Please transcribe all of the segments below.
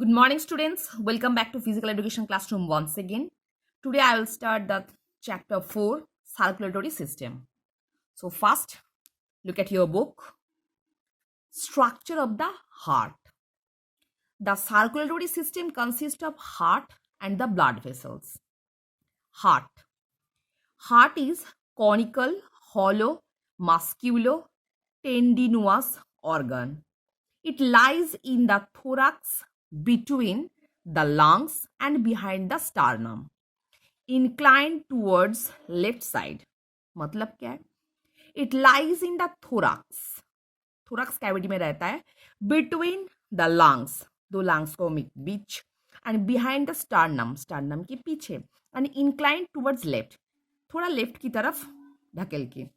Good morning, students. Welcome back to Physical Education Classroom once again. Today I will start the chapter 4 Circulatory System. So, first, look at your book. Structure of the heart. The circulatory system consists of heart and the blood vessels. Heart. Heart is conical, hollow, musculo, tendinous organ. It lies in the thorax between the lungs and behind the sternum. Inclined towards left side. मतलब क्या है? It lies in the thorax. Thorax cavity में रहता है. Between the lungs. दो lungs को बीच. And behind the sternum. Sternum के पीछे. And inclined towards left. थोड़ा left की तरफ ढकेल के.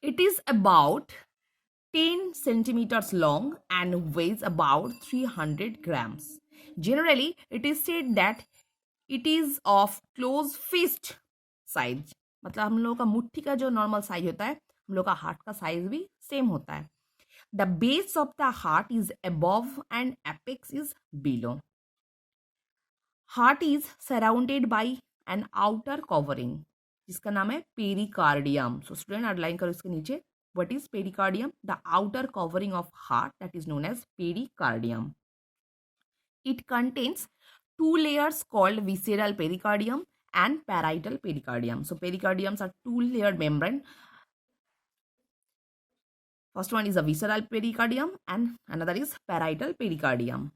It is about 10 centimeters long and weighs about 300 grams. Generally, it is said that it is of close fist size. मतलब हम लोगों का मुट्ठी का जो नॉर्मल साइज होता है हम लोग का हार्ट का साइज भी सेम होता है. The base of the heart is above and apex is below. Heart is surrounded by an outer covering जिसका नाम है पेरिकार्डियम. सो स्टूडेंट अंडरलाइन करो इसके नीचे. What is pericardium? The outer covering of heart, that is known as pericardium. It contains two layers called visceral pericardium and parietal pericardium. So pericardiums are two-layered membrane. First one is a visceral pericardium and another is parietal pericardium.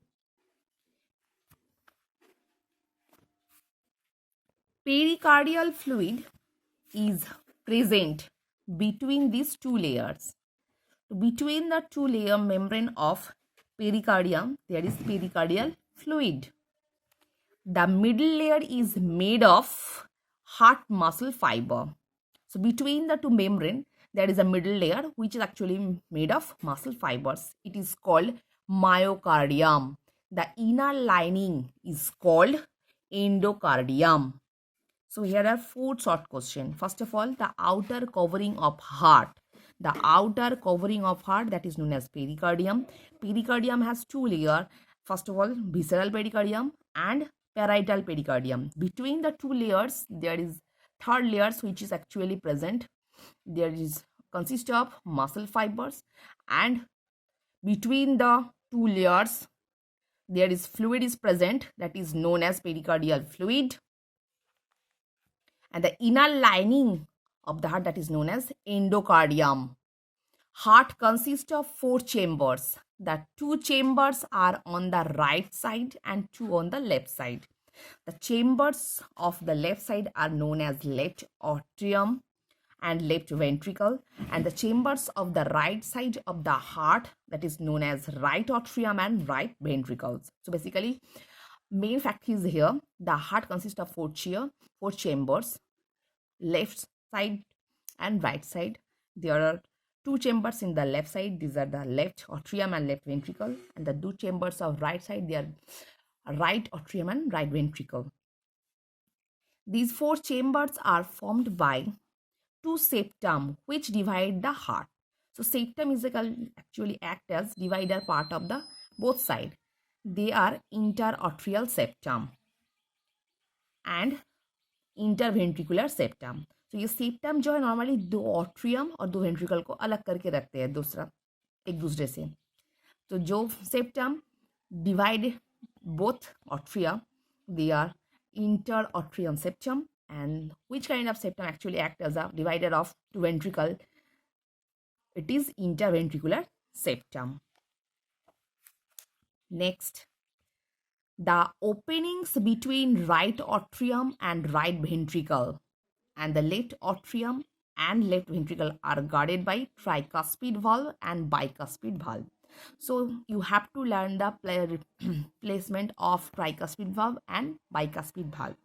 Pericardial fluid is present between these two layers. Between the two layer membrane of pericardium, there is pericardial fluid. The middle layer is made of heart muscle fiber. So between the two membrane, there is a middle layer which is actually made of muscle fibers. It is called myocardium. The inner lining is called endocardium. So here are four short questions. First of all, the outer covering of heart. The outer covering of heart, that is known as pericardium. Pericardium has two layers. First of all, visceral pericardium and parietal pericardium. Between the two layers, there is third layers which is actually present. There is consist of muscle fibers, and between the two layers, there is fluid is present, that is known as pericardial fluid. And the inner lining of the heart, that is known as endocardium. Heart consists of four chambers. The two chambers are on the right side and two on the left side. The chambers of the left side are known as left atrium and left ventricle, and the chambers of the right side of the heart, that is known as right atrium and right ventricles. So basically, main fact is here, the heart consists of four chambers, left side and right side. There are two chambers in the left side. These are the left atrium and left ventricle, and the two chambers of right side, they are right atrium and right ventricle. These four chambers are formed by two septum which divide the heart. So septum is actually act as divider part of the both side. They are interarterial septum and interventricular septum. तो ये septum जो है normally दो atrium और दो ventricle को अलग करके रखते हैं एक दूसरे से. तो जो septum divide both atria, they are interatrium septum, and which kind of septum actually act as a divider of two ventricle? It is interventricular septum. Next, the openings between right atrium and right ventricle and the left atrium and left ventricle are guarded by tricuspid valve and bicuspid valve. So you have to learn the placement of tricuspid valve and bicuspid valve.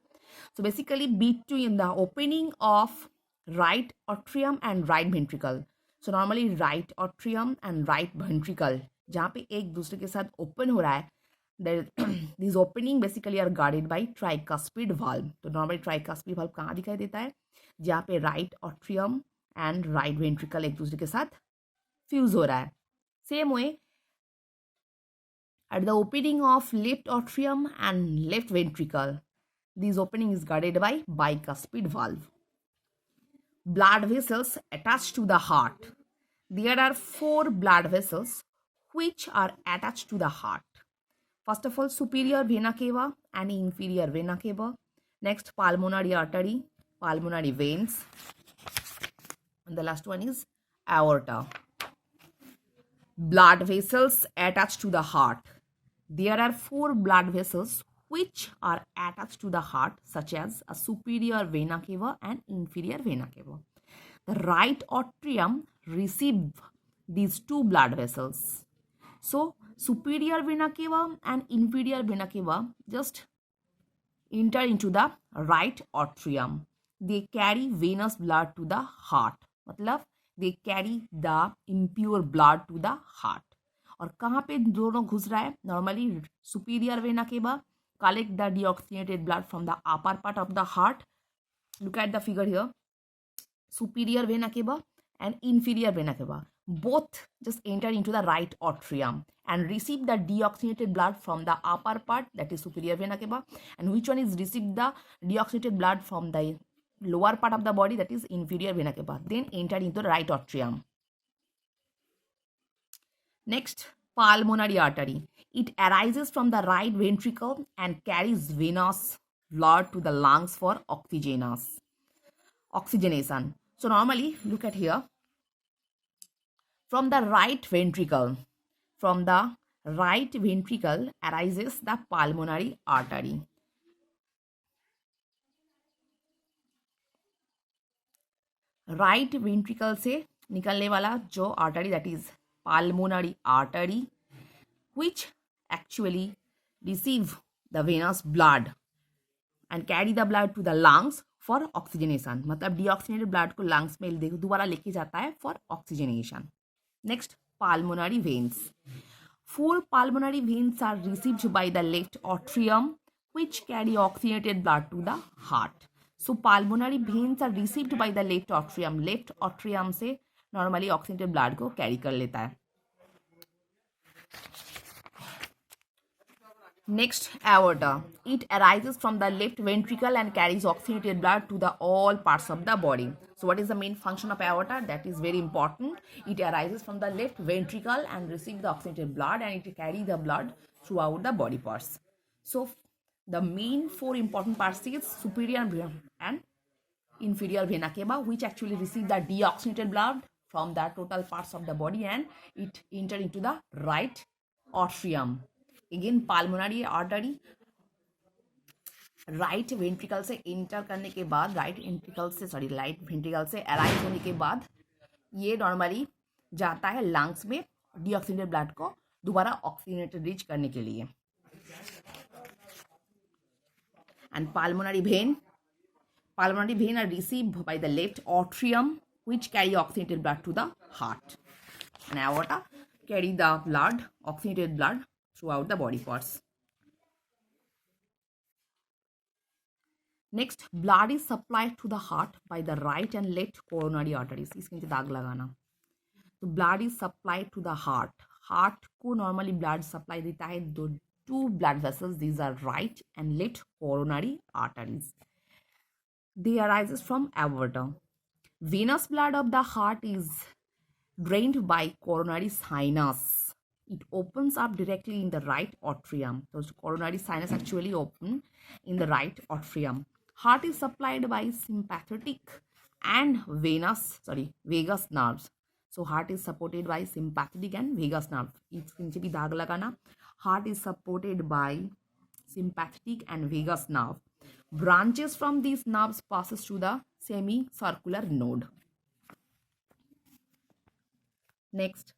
So basically between the opening of right atrium and right ventricle. So normally right atrium and right ventricle जहाँ पे एक दूसरे के साथ open हो रहा है, these opening basically are guarded by tricuspid valve. तो नॉर्मली tricuspid valve कहाँ दिखाई देता है? जहाँ पे right atrium and right ventricle एक दूसरे के साथ फ्यूज हो रहा है. Same way At the opening of left atrium and left ventricle, this opening is guarded by bicuspid valve. Blood vessels attached to the heart. There are 4 blood vessels which are attached to the heart. First of all, superior vena cava and inferior vena cava. Next, pulmonary artery, pulmonary veins. And the last one is aorta. Blood vessels attached to the heart. There are 4 blood vessels which are attached to the heart, such as a superior vena cava and inferior vena cava. The right atrium receives these 2 blood vessels. So, superior vena cava and inferior vena cava just enter into the right atrium. They carry venous blood to the heart. मतलब they carry the impure blood to the heart. और कहाँ पे दोनों घुस रहा है? Normally superior vena cava collect the deoxygenated blood from the upper part of the heart. Look at the figure here. Superior vena cava and inferior vena cava both just enter into the right atrium and receive the deoxygenated blood from the upper part, that is superior vena cava, and which one is receive the deoxygenated blood from the lower part of the body, that is inferior vena cava, then enter into the right atrium. Next, pulmonary artery. It arises from the right ventricle and carries venous blood to the lungs for oxygenation. So normally, look at here. From the right ventricle arises the pulmonary artery. Right ventricle से निकलने वाला जो artery, that is pulmonary artery, which actually receive the venous blood and carry the blood to the lungs for oxygenation. मतलब deoxygenated blood को lungs में दोबारा लेके जाता है for oxygenation. Next, pulmonary veins. 4 pulmonary veins are received by the left atrium, which carry oxygenated blood to the heart. So pulmonary veins are received by the left atrium. Left atrium से normally oxygenated blood को carry कर लेता है. Next, aorta. It arises from the left ventricle and carries oxygenated blood to the all parts of the body. So what is the main function of aorta? That is very important. It arises from the left ventricle and receives the oxygenated blood, and it carries the blood throughout the body parts. So the main 4 important parts is superior and inferior vena cava, which actually receive the deoxygenated blood from the total parts of the body, and it enter into the right atrium. Again, pulmonary artery right ventricle से inter करने के बाद right ventricle से arise होने के बाद ये normally जाता है लंग्स में डीऑक्सीनेटेड ब्लड को दोबारा ऑक्सीजनेटेड रिच करने के लिए. And pulmonary vein are received by the left atrium, which carry oxygenated blood to the heart, and aorta carry the oxygenated blood throughout the body parts. Next, blood is supplied to the heart by the right and left coronary arteries. इसके नीचे दाग लगाना. तो blood is supplied to the heart. Heart को normally blood supply देता है 2 blood vessels. These are right and left coronary arteries. They arises from aorta. Venous blood of the heart is drained by coronary sinus. It opens up directly in the right atrium. Those coronary sinus actually open in the right atrium. Heart is supplied by sympathetic and vagus nerves. So heart is supported by sympathetic and vagus nerve. इसके नीचे भी दाग लगाना. Heart is supported by sympathetic and vagus nerve. Branches from these nerves passes to the semicircular node. Next,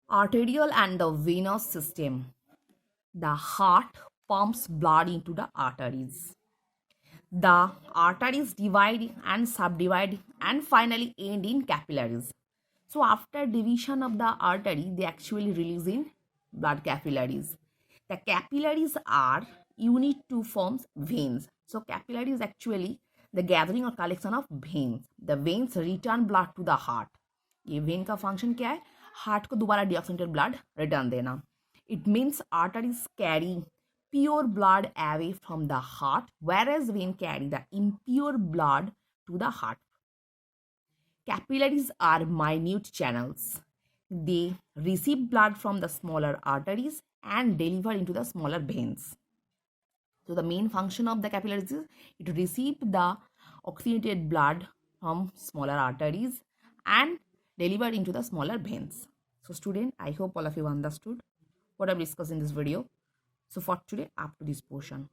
arterial and the venous system. The heart pumps blood into the arteries. The arteries divide and subdivide and finally end in capillaries. So after division of the artery, they actually release in blood capillaries. The capillaries are unit to form veins. So capillary is actually the gathering or collection of veins. The veins return blood to the heart. ये when का function क्या है? Heart को दोबारा deoxygenated blood return देना. It means arteries carry pure blood away from the heart, whereas veins carry the impure blood to the heart. Capillaries are minute channels. They receive blood from the smaller arteries and deliver into the smaller veins. So the main function of the capillaries is it receive the oxygenated blood from smaller arteries and deliver into the smaller veins. So student, I hope all of you understood what I've discussed in this video. So for today, up to this portion.